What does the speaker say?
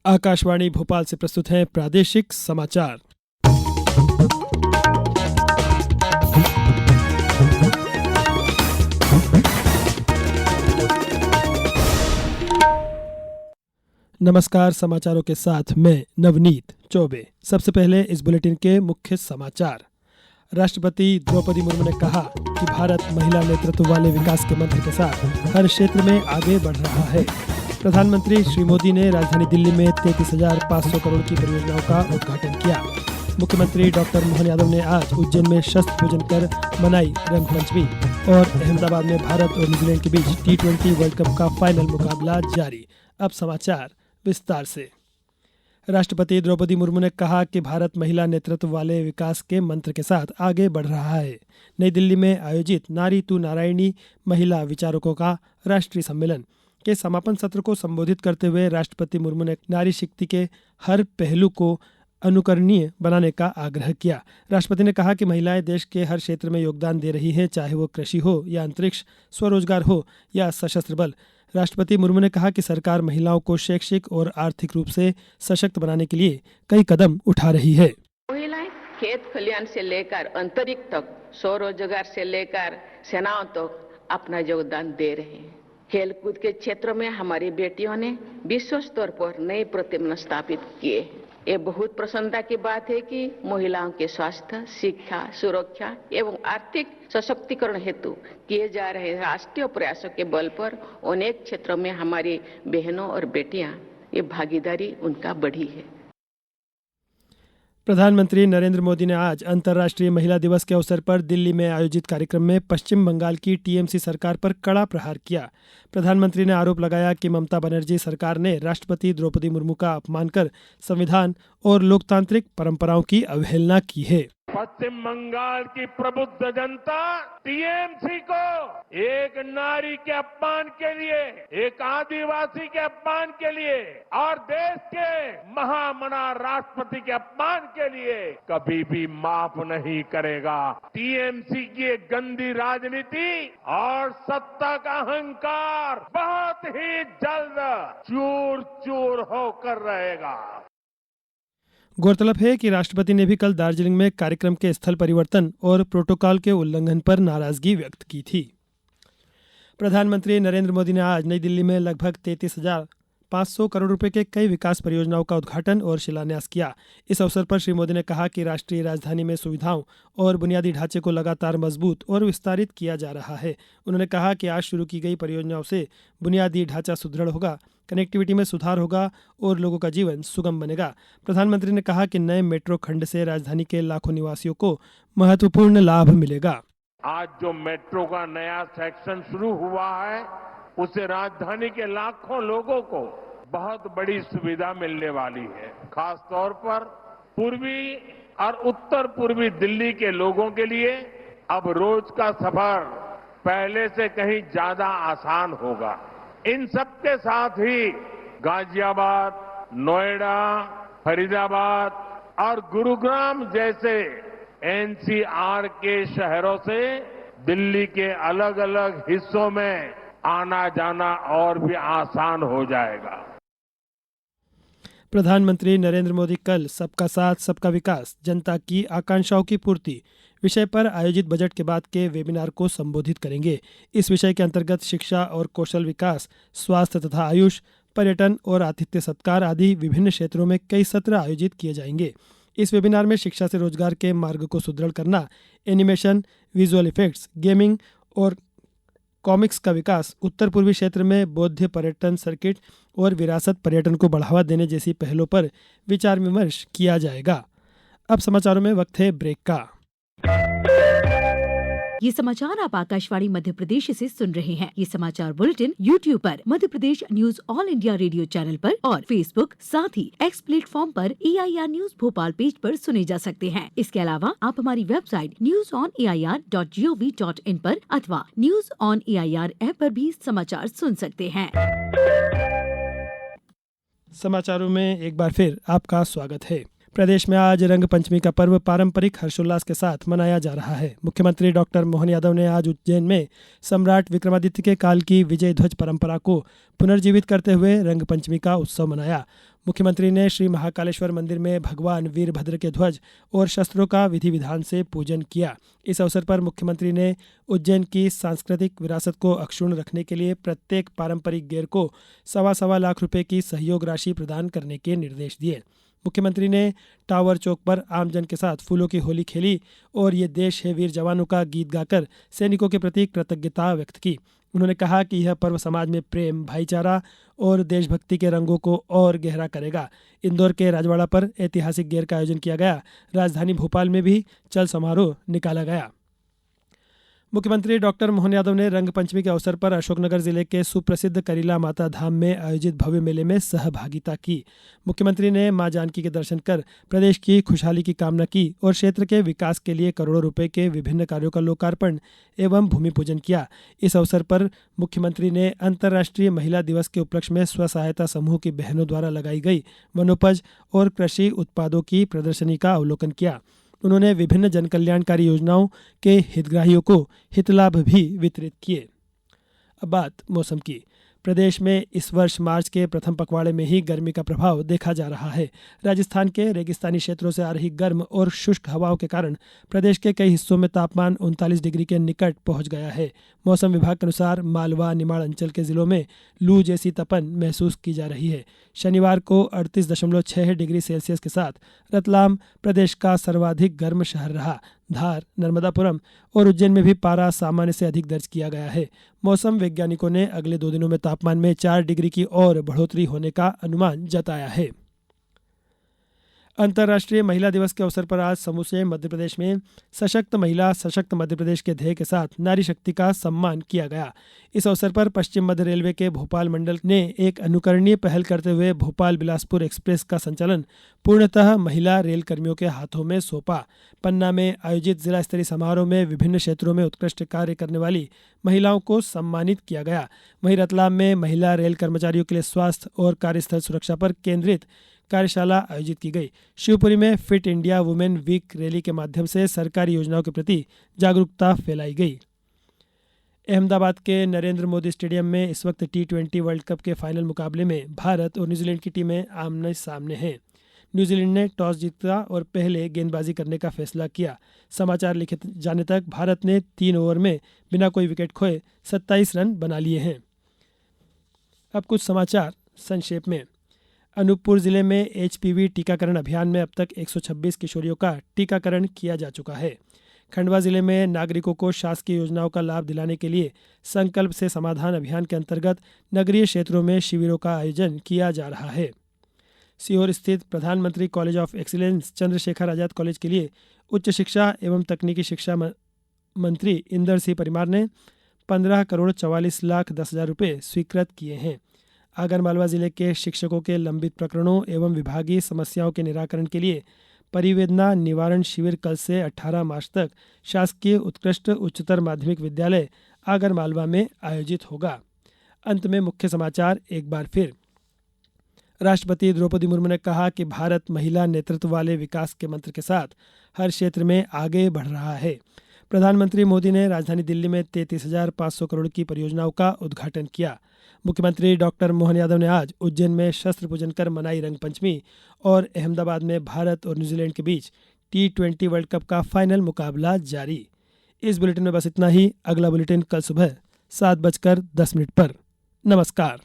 आकाशवाणी भोपाल से प्रस्तुत हैं प्रादेशिक समाचार। नमस्कार, समाचारों के साथ मैं नवनीत चौबे। सबसे पहले इस बुलेटिन के मुख्य समाचार। राष्ट्रपति द्रौपदी मुर्मू ने कहा कि भारत महिला नेतृत्व वाले विकास के मंत्र के साथ हर क्षेत्र में आगे बढ़ रहा है। प्रधानमंत्री श्री मोदी ने राजधानी दिल्ली में 33,500 करोड़ की परियोजनाओं का उद्घाटन किया। मुख्यमंत्री डॉक्टर मोहन यादव ने आज उज्जैन में शस्त्र पूजन कर मनाई रंगपंचमी। और अहमदाबाद में भारत और न्यूजीलैंड के बीच T20 वर्ल्ड कप का फाइनल मुकाबला जारी। अब समाचार विस्तार से। राष्ट्रपति द्रौपदी मुर्मू ने कहा कि भारत महिला नेतृत्व वाले विकास के मंत्र के साथ आगे बढ़ रहा है। नई दिल्ली में आयोजित नारी तू नारायणी महिला विचारकों का राष्ट्रीय सम्मेलन के समापन सत्र को संबोधित करते हुए राष्ट्रपति मुर्मू ने नारी शक्ति के हर पहलू को अनुकरणीय बनाने का आग्रह किया। राष्ट्रपति ने कहा कि महिलाएं देश के हर क्षेत्र में योगदान दे रही है, चाहे वो कृषि हो या अंतरिक्ष, स्वरोजगार हो या सशस्त्र बल। राष्ट्रपति मुर्मू ने कहा कि सरकार महिलाओं को शैक्षिक और आर्थिक रूप से सशक्त बनाने के लिए कई कदम उठा रही है। महिलाएं खेत खलियान से लेकर अंतरिक्ष तक, स्वरोजगार से लेकर सेनाओं तक अपना योगदान दे रहे हैं। खेलकूद के क्षेत्र में हमारी बेटियों ने विश्व स्तर पर नए प्रतिमान स्थापित किए। ये बहुत प्रसन्नता की बात है कि महिलाओं के स्वास्थ्य, शिक्षा, सुरक्षा एवं आर्थिक सशक्तिकरण हेतु किए जा रहे राष्ट्रीय प्रयासों के बल पर अनेक क्षेत्रों में हमारी बहनों और बेटियां ये भागीदारी उनका बढ़ी है। प्रधानमंत्री नरेंद्र मोदी ने आज अंतर्राष्ट्रीय महिला दिवस के अवसर पर दिल्ली में आयोजित कार्यक्रम में पश्चिम बंगाल की टीएमसी सरकार पर कड़ा प्रहार किया। प्रधानमंत्री ने आरोप लगाया कि ममता बनर्जी सरकार ने राष्ट्रपति द्रौपदी मुर्मू का अपमान कर संविधान और लोकतांत्रिक परंपराओं की अवहेलना की है। पश्चिम बंगाल की प्रबुद्ध जनता टीएमसी को एक नारी के अपमान के लिए, एक आदिवासी के अपमान के लिए और देश के महामना राष्ट्रपति के अपमान के लिए कभी भी माफ नहीं करेगा। टीएमसी की एक गंदी राजनीति और सत्ता का अहंकार बहुत ही जल्द चूर चूर होकर रहेगा। गौरतलब है कि राष्ट्रपति ने भी कल दार्जिलिंग में कार्यक्रम के स्थल परिवर्तन और प्रोटोकॉल के उल्लंघन पर नाराजगी व्यक्त की थी। प्रधानमंत्री नरेंद्र मोदी ने आज नई दिल्ली में लगभग 33,500 करोड़ रुपए के कई विकास परियोजनाओं का उद्घाटन और शिलान्यास किया। इस अवसर पर श्री मोदी ने कहा कि राष्ट्रीय राजधानी में सुविधाओं और बुनियादी ढांचे को लगातार मजबूत और विस्तारित किया जा रहा है। उन्होंने कहा कि आज शुरू की गई परियोजनाओं से बुनियादी ढांचा सुदृढ़ होगा, कनेक्टिविटी में सुधार होगा और लोगों का जीवन सुगम बनेगा। प्रधानमंत्री ने कहा कि नए मेट्रो खंड से राजधानी के लाखों निवासियों को महत्वपूर्ण लाभ मिलेगा। आज जो मेट्रो का नया सेक्शन शुरू हुआ है, उससे राजधानी के लाखों लोगों को बहुत बड़ी सुविधा मिलने वाली है। खास तौर पर पूर्वी और उत्तर पूर्वी दिल्ली के लोगों के लिए अब रोज का सफर पहले से कहीं ज्यादा आसान होगा। इन सबके साथ ही गाजियाबाद, नोएडा, फरीदाबाद और गुरुग्राम जैसे एनसीआर के शहरों से दिल्ली के अलग अलग हिस्सों में आना जाना और भी आसान हो जाएगा। प्रधानमंत्री नरेंद्र मोदी कल सबका साथ सबका विकास, जनता की आकांक्षाओं की पूर्ति विषय पर आयोजित बजट के बाद के वेबिनार को संबोधित करेंगे। इस विषय के अंतर्गत शिक्षा और कौशल विकास, स्वास्थ्य तथा आयुष, पर्यटन और आतिथ्य सत्कार आदि विभिन्न क्षेत्रों में कई सत्र आयोजित किए जाएंगे। इस वेबिनार में शिक्षा से रोजगार के मार्ग को सुदृढ़ करना, एनिमेशन, विजुअल इफेक्ट्स, गेमिंग और कॉमिक्स का विकास, उत्तर पूर्वी क्षेत्र में बौद्ध पर्यटन सर्किट और विरासत पर्यटन को बढ़ावा देने जैसी पहलों पर विचार विमर्श किया जाएगा। अब समाचारों में वक्त है ब्रेक का। ये समाचार आप आकाशवाणी मध्य प्रदेश से सुन रहे हैं। ये समाचार बुलेटिन YouTube पर Madhya Pradesh news all India radio channel पर और Facebook साथ ही X प्लेटफॉर्म पर AIR न्यूज भोपाल पेज पर सुने जा सकते हैं। इसके अलावा आप हमारी वेबसाइट newsonair.gov.in पर अथवा न्यूज ऑन AIR ऐप पर भी समाचार सुन सकते हैं। समाचारों में एक बार फिर आपका स्वागत है। प्रदेश में आज रंग पंचमी का पर्व पारंपरिक हर्षोल्लास के साथ मनाया जा रहा है। मुख्यमंत्री डॉक्टर मोहन यादव ने आज उज्जैन में सम्राट विक्रमादित्य के काल की विजय ध्वज परंपरा को पुनर्जीवित करते हुए रंग पंचमी का उत्सव मनाया। मुख्यमंत्री ने श्री महाकालेश्वर मंदिर में भगवान वीरभद्र के ध्वज और शस्त्रों का विधि विधान से पूजन किया। इस अवसर पर मुख्यमंत्री ने उज्जैन की सांस्कृतिक विरासत को अक्षुण्ण रखने के लिए प्रत्येक पारंपरिक गेर को सवा लाख रुपए की सहयोग राशि प्रदान करने के निर्देश दिए। मुख्यमंत्री ने टावर चौक पर आमजन के साथ फूलों की होली खेली और ये देश है वीर जवानों का गीत गाकर सैनिकों के प्रति कृतज्ञता व्यक्त की। उन्होंने कहा कि यह पर्व समाज में प्रेम, भाईचारा और देशभक्ति के रंगों को और गहरा करेगा। इंदौर के राजवाड़ा पर ऐतिहासिक गेर का आयोजन किया गया। राजधानी भोपाल में भी चल समारोह निकाला गया। मुख्यमंत्री डॉक्टर मोहन यादव ने रंग पंचमी के अवसर पर अशोकनगर जिले के सुप्रसिद्ध करीला माता धाम में आयोजित भव्य मेले में सहभागिता की। मुख्यमंत्री ने मां जानकी के दर्शन कर प्रदेश की खुशहाली की कामना की और क्षेत्र के विकास के लिए करोड़ों रुपए के विभिन्न कार्यों का लोकार्पण एवं भूमि पूजन किया। इस अवसर पर मुख्यमंत्री ने अंतर्राष्ट्रीय महिला दिवस के उपलक्ष्य में स्व सहायता समूह की बहनों द्वारा लगाई गई वनोपज और कृषि उत्पादों की प्रदर्शनी का अवलोकन किया। उन्होंने विभिन्न जनकल्याणकारी योजनाओं के हितग्राहियों को हितलाभ भी वितरित किए। अब बात मौसम की। प्रदेश में इस वर्ष मार्च के प्रथम पखवाड़े में ही गर्मी का प्रभाव देखा जा रहा है। राजस्थान के रेगिस्तानी क्षेत्रों से आ रही गर्म और शुष्क हवाओं के कारण प्रदेश के कई हिस्सों में तापमान 39 डिग्री के निकट पहुंच गया है। मौसम विभाग के अनुसार मालवा निमाड़ अंचल के जिलों में लू जैसी तपन महसूस की जा रही है। शनिवार को 38.6 डिग्री सेल्सियस के साथ रतलाम प्रदेश का सर्वाधिक गर्म शहर रहा। धार, नर्मदापुरम और उज्जैन में भी पारा सामान्य से अधिक दर्ज किया गया है। मौसम वैज्ञानिकों ने अगले 2 दिनों में तापमान में 4 डिग्री की और बढ़ोतरी होने का अनुमान जताया है। अंतर्राष्ट्रीय महिला दिवस के अवसर पर आज समूचे मध्य प्रदेश में सशक्त महिला सशक्त मध्य प्रदेश के ध्येय के साथ नारी शक्ति का सम्मान किया गया। इस अवसर पर पश्चिम मध्य रेलवे के भोपाल मंडल ने एक अनुकरणीय पहल करते हुए भोपाल बिलासपुर एक्सप्रेस का संचालन पूर्णतः महिला रेल कर्मियों के हाथों में सौंपा। पन्ना में आयोजित जिला स्तरीय समारोह में विभिन्न क्षेत्रों में उत्कृष्ट कार्य करने वाली महिलाओं को सम्मानित किया गया। वहीं रतलाम में महिला रेल कर्मचारियों के लिए स्वास्थ्य और कार्यस्थल सुरक्षा पर केंद्रित कार्यशाला आयोजित की गई। शिवपुरी में fit India women week rally के माध्यम से सरकारी योजनाओं के प्रति जागरूकता फैलाई गई। अहमदाबाद के नरेंद्र मोदी स्टेडियम में इस वक्त T20 वर्ल्ड कप के फाइनल मुकाबले में भारत और न्यूजीलैंड की टीमें आमने सामने हैं। न्यूजीलैंड ने टॉस जीता और पहले गेंदबाजी करने का फैसला किया। समाचार लिखे जाने तक भारत ने 3 ओवर में बिना कोई विकेट खोए 27 रन बना लिए हैं। अब कुछ समाचार संक्षेप में। अनूपपुर जिले में HPV टीकाकरण अभियान में अब तक 126 किशोरियों का टीकाकरण किया जा चुका है। खंडवा जिले में नागरिकों को शासकीय योजनाओं का लाभ दिलाने के लिए संकल्प से समाधान अभियान के अंतर्गत नगरीय क्षेत्रों में शिविरों का आयोजन किया जा रहा है। सीहोर स्थित प्रधानमंत्री college of excellence Chandrashekhar Azad college के लिए उच्च शिक्षा एवं तकनीकी शिक्षा मंत्री इंदर सिंह परमार ने 15,44,10,000 रुपये स्वीकृत किए हैं। आगरमालवा जिले के शिक्षकों के लंबित प्रकरणों एवं विभागीय समस्याओं के निराकरण के लिए परिवेदना निवारण शिविर कल से 18 मार्च तक शासकीय उत्कृष्ट उच्चतर माध्यमिक विद्यालय आगरमालवा में आयोजित होगा। अंत में मुख्य समाचार एक बार फिर। राष्ट्रपति द्रौपदी मुर्मू ने कहा कि भारत महिला नेतृत्व वाले विकास के मंत्र के साथ हर क्षेत्र में आगे बढ़ रहा है। प्रधानमंत्री मोदी ने राजधानी दिल्ली में 33,500 करोड़ की परियोजनाओं का उद्घाटन किया। मुख्यमंत्री डॉक्टर मोहन यादव ने आज उज्जैन में शस्त्र पूजन कर मनाई रंग पंचमी और अहमदाबाद में भारत और न्यूजीलैंड के बीच T20 वर्ल्ड कप का फाइनल मुकाबला जारी। इस बुलेटिन में बस इतना ही। अगला बुलेटिन कल सुबह 7:10 पर। नमस्कार।